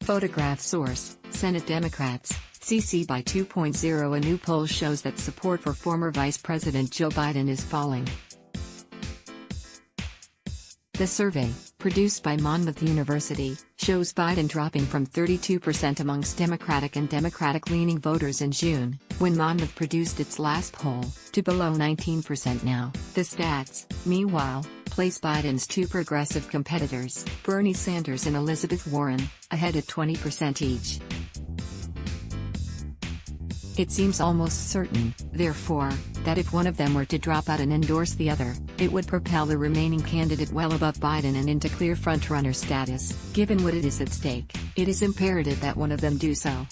Photograph source, Senate Democrats, CC by 2.0. A new poll shows that support for former Vice President Joe Biden is falling. The survey, produced by Monmouth University, shows Biden dropping from 32% amongst Democratic and Democratic-leaning voters in June, when Monmouth produced its last poll, to below 19% now. The stats, meanwhile, place Biden's two progressive competitors, Bernie Sanders and Elizabeth Warren, ahead at 20% each. It seems almost certain, therefore, that if one of them were to drop out and endorse the other, it would propel the remaining candidate well above Biden and into clear frontrunner status. Given what is at stake, it is imperative that one of them do so.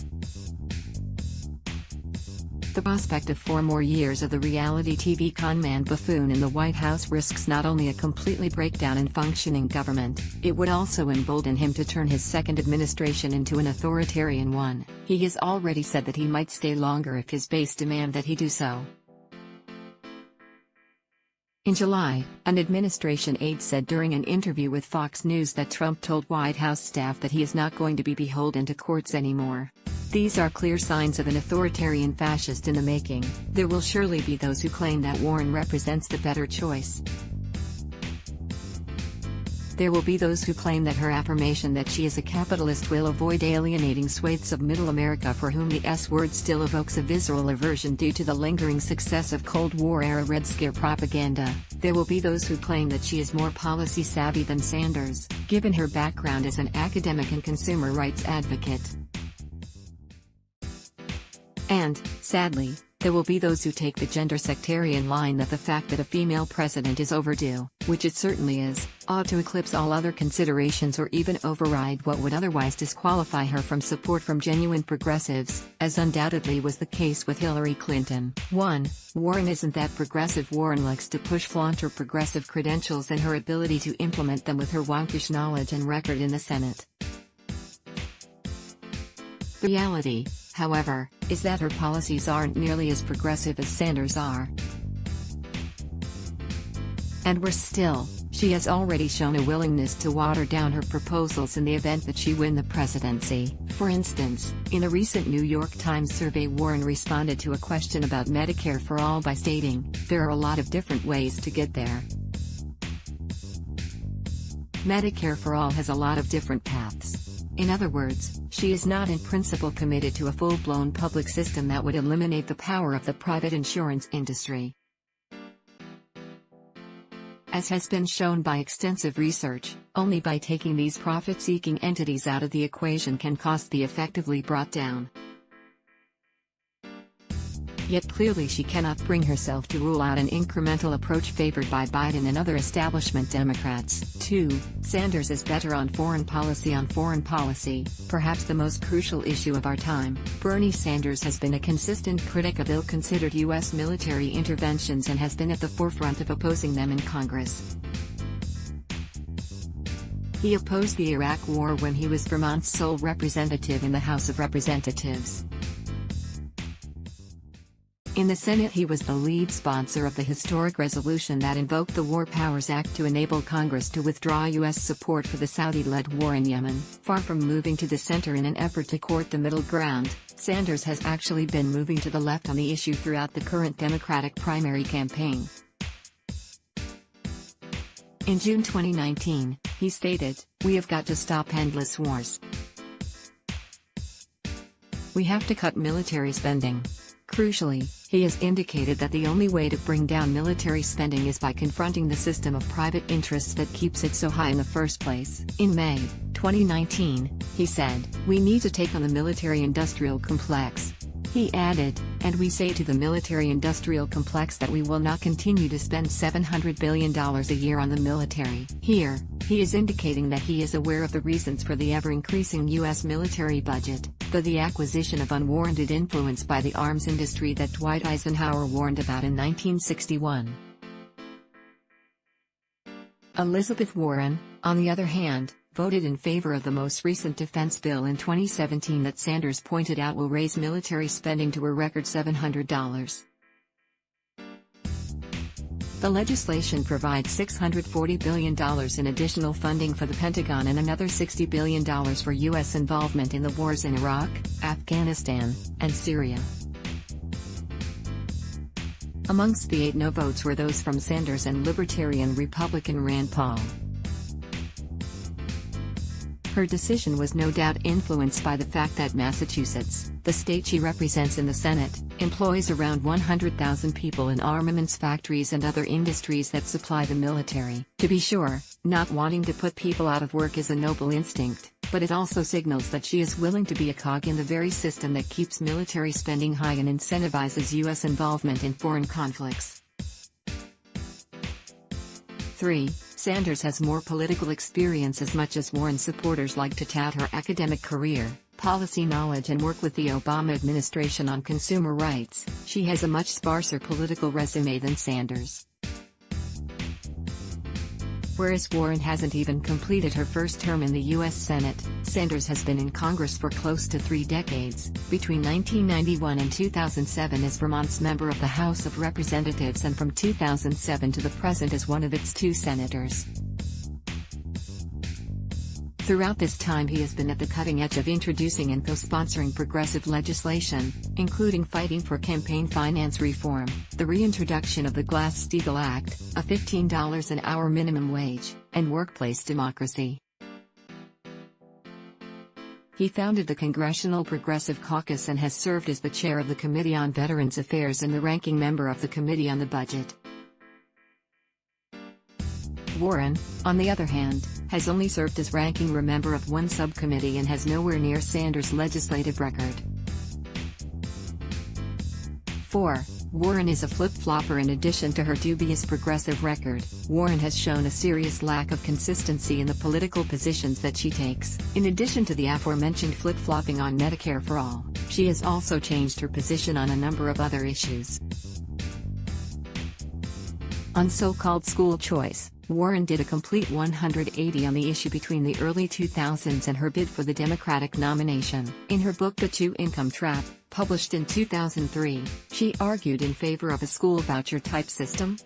The prospect of 4 more years of the reality TV conman buffoon in the White House risks not only a completely breakdown in functioning government, it would also embolden him to turn his second administration into an authoritarian one. He has already said that he might stay longer if his base demand that he do so. In July, an administration aide said during an interview with Fox News that Trump told White House staff that he is not going to be beholden to courts anymore. These are clear signs of an authoritarian fascist in the making. There will surely be those who claim that Warren represents the better choice. There will be those who claim that her affirmation that she is a capitalist will avoid alienating swathes of middle America for whom the S-word still evokes a visceral aversion due to the lingering success of Cold War-era Red Scare propaganda. There will be those who claim that she is more policy-savvy than Sanders, given her background as an academic and consumer rights advocate. And, sadly, there will be those who take the gender sectarian line that the fact that a female president is overdue, which it certainly is, ought to eclipse all other considerations or even override what would otherwise disqualify her from support from genuine progressives, as undoubtedly was the case with Hillary Clinton. 1. Warren isn't that progressive. Warren likes to flaunt her progressive credentials and her ability to implement them with her wonkish knowledge and record in the Senate. The reality, however, is that her policies aren't nearly as progressive as Sanders are. And worse still, she has already shown a willingness to water down her proposals in the event that she win the presidency. For instance, in a recent New York Times survey, Warren responded to a question about Medicare for All by stating, "There are a lot of different ways to get there. Medicare for All has a lot of different paths." In other words, she is not in principle committed to a full-blown public system that would eliminate the power of the private insurance industry. As has been shown by extensive research, only by taking these profit-seeking entities out of the equation can cost be effectively brought down. Yet clearly she cannot bring herself to rule out an incremental approach favored by Biden and other establishment Democrats. 2. Sanders is better on foreign policy. Perhaps the most crucial issue of our time, Bernie Sanders has been a consistent critic of ill-considered U.S. military interventions and has been at the forefront of opposing them in Congress. He opposed the Iraq War when he was Vermont's sole representative in the House of Representatives. In the Senate he was the lead sponsor of the historic resolution that invoked the War Powers Act to enable Congress to withdraw U.S. support for the Saudi-led war in Yemen. Far from moving to the center in an effort to court the middle ground, Sanders has actually been moving to the left on the issue throughout the current Democratic primary campaign. In June 2019, he stated, "We have got to stop endless wars. We have to cut military spending." Crucially, he has indicated that the only way to bring down military spending is by confronting the system of private interests that keeps it so high in the first place. In May 2019, he said, "We need to take on the military-industrial complex." He added, "And we say to the military-industrial complex that we will not continue to spend $700 billion a year on the military." Here, he is indicating that he is aware of the reasons for the ever-increasing U.S. military budget, the acquisition of unwarranted influence by the arms industry that Dwight Eisenhower warned about in 1961. Elizabeth Warren, on the other hand, voted in favor of the most recent defense bill in 2017 that Sanders pointed out will raise military spending to a record $700. The legislation provides $640 billion in additional funding for the Pentagon and another $60 billion for U.S. involvement in the wars in Iraq, Afghanistan, and Syria. Amongst the 8 no votes were those from Sanders and Libertarian Republican Rand Paul. Her decision was no doubt influenced by the fact that Massachusetts, the state she represents in the Senate, employs around 100,000 people in armaments factories and other industries that supply the military. To be sure, not wanting to put people out of work is a noble instinct, but it also signals that she is willing to be a cog in the very system that keeps military spending high and incentivizes U.S. involvement in foreign conflicts. 3. Sanders has more political experience. As much as Warren supporters like to tout her academic career, policy knowledge and work with the Obama administration on consumer rights, she has a much sparser political resume than Sanders. Whereas Warren hasn't even completed her first term in the U.S. Senate, Sanders has been in Congress for close to 3 decades, between 1991 and 2007 as Vermont's member of the House of Representatives and from 2007 to the present as one of its 2 senators. Throughout this time he has been at the cutting edge of introducing and co-sponsoring progressive legislation, including fighting for campaign finance reform, the reintroduction of the Glass-Steagall Act, a $15 an hour minimum wage, and workplace democracy. He founded the Congressional Progressive Caucus and has served as the chair of the Committee on Veterans Affairs and the ranking member of the Committee on the Budget. Warren, on the other hand, has only served as ranking member of 1 subcommittee and has nowhere near Sanders' legislative record. 4. Warren is a flip-flopper. In addition to her dubious progressive record, Warren has shown a serious lack of consistency in the political positions that she takes. In addition to the aforementioned flip-flopping on Medicare for All, she has also changed her position on a number of other issues. On so-called school choice, Warren did a complete 180 on the issue between the early 2000s and her bid for the Democratic nomination. In her book The Two-Income Trap, published in 2003, she argued in favor of a school voucher-type system.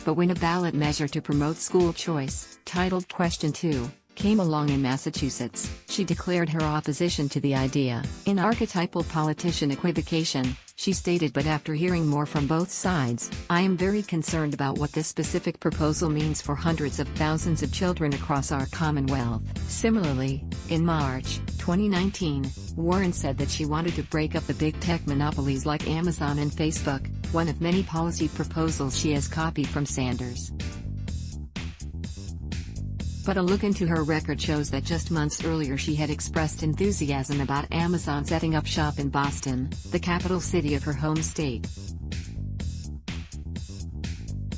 But when a ballot measure to promote school choice, titled Question 2, came along in Massachusetts, she declared her opposition to the idea. In archetypal politician equivocation, she stated, "But after hearing more from both sides, I am very concerned about what this specific proposal means for hundreds of thousands of children across our Commonwealth." Similarly, in March 2019, Warren said that she wanted to break up the big tech monopolies like Amazon and Facebook, one of many policy proposals she has copied from Sanders. But a look into her record shows that just months earlier she had expressed enthusiasm about Amazon setting up shop in Boston, the capital city of her home state,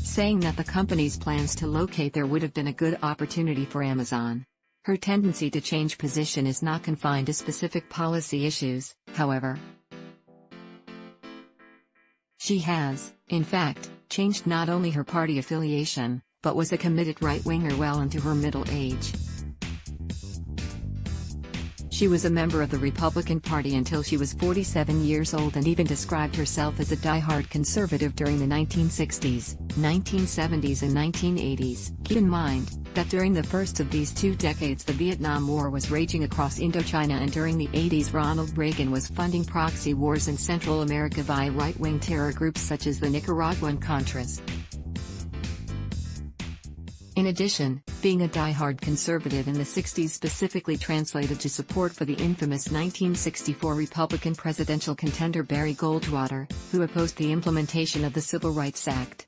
saying that the company's plans to locate there would have been a good opportunity for Amazon. Her tendency to change position is not confined to specific policy issues, however. She has, in fact, changed not only her party affiliation, but was a committed right-winger well into her middle age. She was a member of the Republican Party until she was 47 years old and even described herself as a die-hard conservative during the 1960s, 1970s and 1980s. Keep in mind that during the first of these 2 decades the Vietnam War was raging across Indochina, and during the 80s Ronald Reagan was funding proxy wars in Central America via right-wing terror groups such as the Nicaraguan Contras. In addition, being a die-hard conservative in the 60s specifically translated to support for the infamous 1964 Republican presidential contender Barry Goldwater, who opposed the implementation of the Civil Rights Act.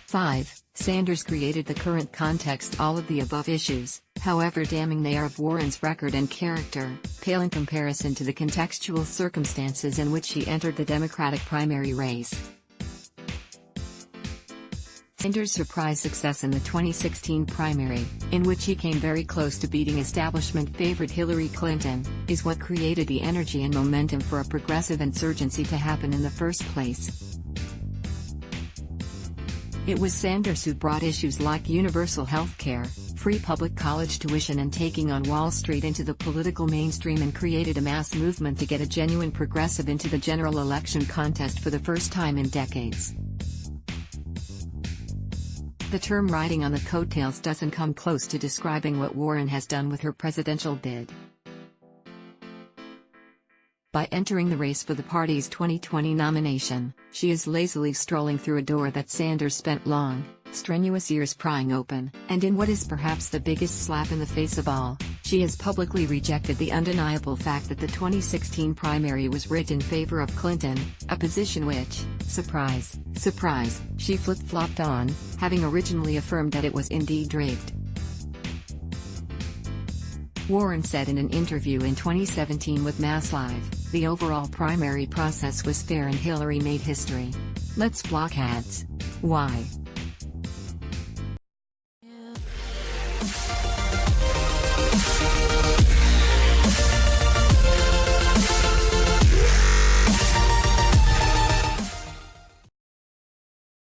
5. Sanders created the current context. All of the above issues, however damning they are of Warren's record and character, pale in comparison to the contextual circumstances in which she entered the Democratic primary race. Sanders' surprise success in the 2016 primary, in which he came very close to beating establishment favorite Hillary Clinton, is what created the energy and momentum for a progressive insurgency to happen in the first place. It was Sanders who brought issues like universal health care, free public college tuition and taking on Wall Street into the political mainstream, and created a mass movement to get a genuine progressive into the general election contest for the first time in decades. The term riding on the coattails doesn't come close to describing what Warren has done with her presidential bid. By entering the race for the party's 2020 nomination, she is lazily strolling through a door that Sanders spent long, strenuous years prying open, and in what is perhaps the biggest slap in the face of all, she has publicly rejected the undeniable fact that the 2016 primary was rigged in favor of Clinton, a position which, surprise, surprise, she flip-flopped on, having originally affirmed that it was indeed rigged. Warren said in an interview in 2017 with Mass Live, "The overall primary process was fair and Hillary made history. Let's block ads. Why?